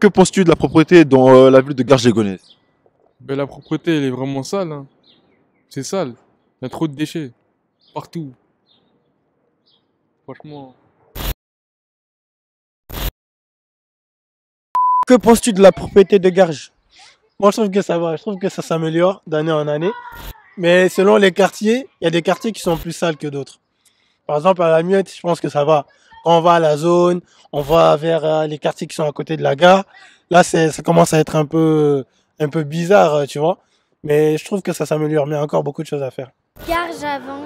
Que penses-tu de la propreté dans la ville de Garges-les-Gonesse? Ben, la propreté, elle est vraiment sale, hein. C'est sale. Il y a trop de déchets. Partout. Franchement. Que penses-tu de la propriété de Garges? Moi, je trouve que ça va. Je trouve que ça s'améliore d'année en année. Mais selon les quartiers, il y a des quartiers qui sont plus sales que d'autres. Par exemple, à la Muette, je pense que ça va. Quand on va à la zone, on va vers les quartiers qui sont à côté de la gare. Là, ça commence à être un peu bizarre, tu vois. Mais je trouve que ça s'améliore. Mais il y a encore beaucoup de choses à faire. Garges avant,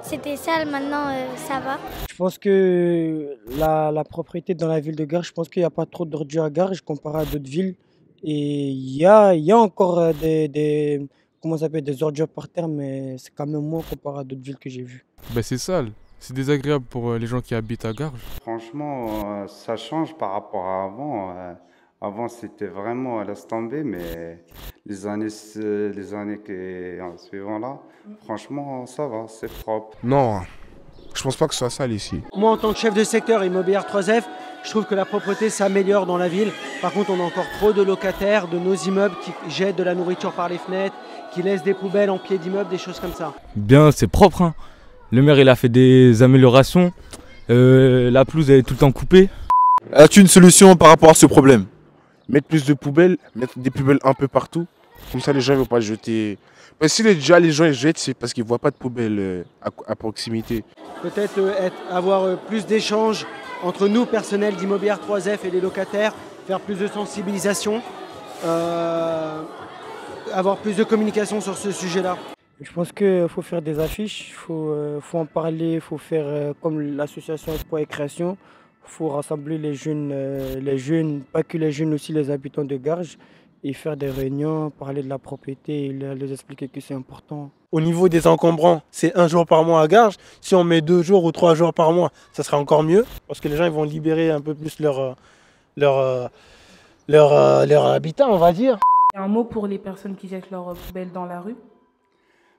c'était sale, maintenant ça va. Je pense que la propriété dans la ville de Garges, je pense qu'il n'y a pas trop d'ordures à Garges comparé à d'autres villes. Et il y a encore comment ça s'appelle, des ordures par terre, mais c'est quand même moins comparé à d'autres villes que j'ai vues. Ben, c'est sale. C'est désagréable pour les gens qui habitent à Garges. Franchement, ça change par rapport à avant. Avant, c'était vraiment à laisse tomber, mais les années qui en suivant là, franchement, ça va, c'est propre. Non, je pense pas que ce soit sale ici. Moi, en tant que chef de secteur immobilier 3F, je trouve que la propreté s'améliore dans la ville. Par contre, on a encore trop de locataires de nos immeubles qui jettent de la nourriture par les fenêtres, qui laissent des poubelles en pied d'immeuble, des choses comme ça. Bien, c'est propre, hein. Le maire, il a fait des améliorations. La pelouse, elle est tout le temps coupée. As-tu une solution par rapport à ce problème? Mettre plus de poubelles, mettre des poubelles un peu partout. Comme ça, les gens ne vont pas jeter. Mais si déjà les gens ils jettent, c'est parce qu'ils ne voient pas de poubelles à proximité. Peut-être avoir plus d'échanges entre nous, personnel d'immobilier 3F et les locataires, faire plus de sensibilisation, avoir plus de communication sur ce sujet-là. Je pense qu'il faut faire des affiches, il faut en parler, il faut faire comme l'association Espoir et Création. Il faut rassembler les jeunes, pas que les jeunes, aussi les habitants de Garges, et faire des réunions, parler de la propriété et leur expliquer que c'est important. Au niveau des encombrants, c'est 1 jour par mois à Garges. Si on met 2 jours ou 3 jours par mois, ça sera encore mieux. Parce que les gens ils vont libérer un peu plus leur habitat, on va dire. Un mot pour les personnes qui jettent leurs poubelles dans la rue?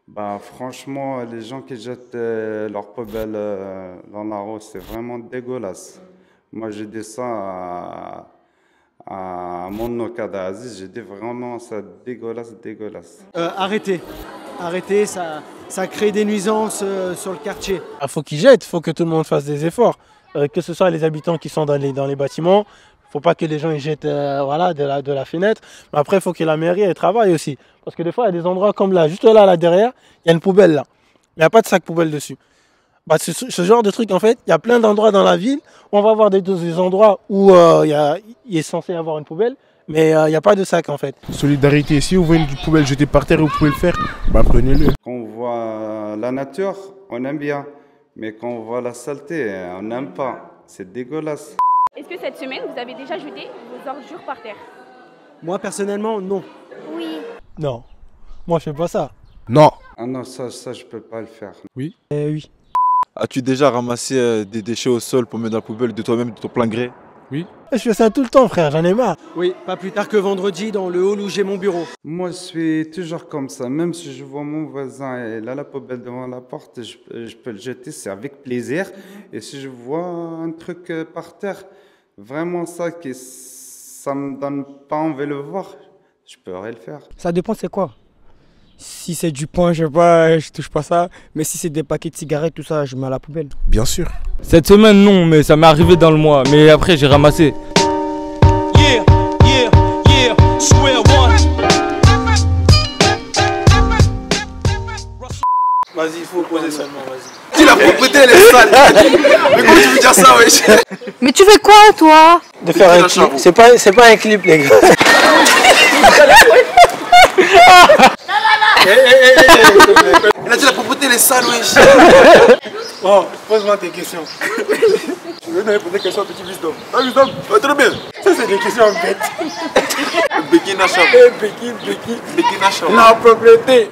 Bah, franchement, les gens qui jettent leurs poubelles dans la rue, c'est vraiment dégueulasse. Moi, j'ai dit ça à mon locataire Aziz, j'ai dit vraiment ça dégueulasse. Arrêtez, ça crée des nuisances sur le quartier. Il faut qu'ils jettent, il faut que tout le monde fasse des efforts. Que ce soit les habitants qui sont dans les bâtiments, il ne faut pas que les gens ils jettent de la fenêtre. Mais après, il faut que la mairie elle travaille aussi. Parce que des fois, il y a des endroits comme là, juste là derrière, il y a une poubelle là. Il n'y a pas de sac poubelle dessus. Bah, ce genre de truc, en fait, il y a plein d'endroits dans la ville où on va avoir des endroits où il est censé y avoir une poubelle, mais il n'y a pas de sac en fait. Solidarité, si vous voyez une poubelle jetée par terre et vous pouvez le faire, bah prenez-le. Quand on voit la nature, on aime bien. Mais quand on voit la saleté, on n'aime pas. C'est dégueulasse. Est-ce que cette semaine, vous avez déjà jeté vos ordures par terre? Moi, personnellement, non. Oui. Non, moi je fais pas ça. Non. Ah non, ça je peux pas le faire. Oui. Oui. As-tu déjà ramassé des déchets au sol pour mettre dans la poubelle de toi-même, de ton plein gré? Oui. Je fais ça tout le temps, frère, j'en ai marre. Oui, pas plus tard que vendredi, dans le hall où j'ai mon bureau. Moi, je suis toujours comme ça. Même si je vois mon voisin et il a la poubelle devant la porte, je peux le jeter, c'est avec plaisir. Et si je vois un truc par terre, vraiment ça me donne pas envie de le voir, je pourrais le faire. Ça dépend c'est quoi. Si c'est du pain, je sais pas, je touche pas ça. Mais si c'est des paquets de cigarettes, tout ça, je mets à la poubelle. Bien sûr. Cette semaine, non, mais ça m'est arrivé dans le mois. Mais après, j'ai ramassé. Vas-y, il faut poser seulement, vas-y. Dis la propreté, elle est sale. Mais comment tu veux dire ça, wesh? Mais tu fais quoi, toi? De faire un clip, c'est pas un clip, les gars. Il a dit la propreté, elle est sale, wesh. Bon, pose-moi tes questions. Tu veux me répondre des questions, petit wisdom? Ah, wisdom, très bien. Ça, c'est des questions bêtes. Bekin Acham. Bekin. Bekin Acham. La propreté.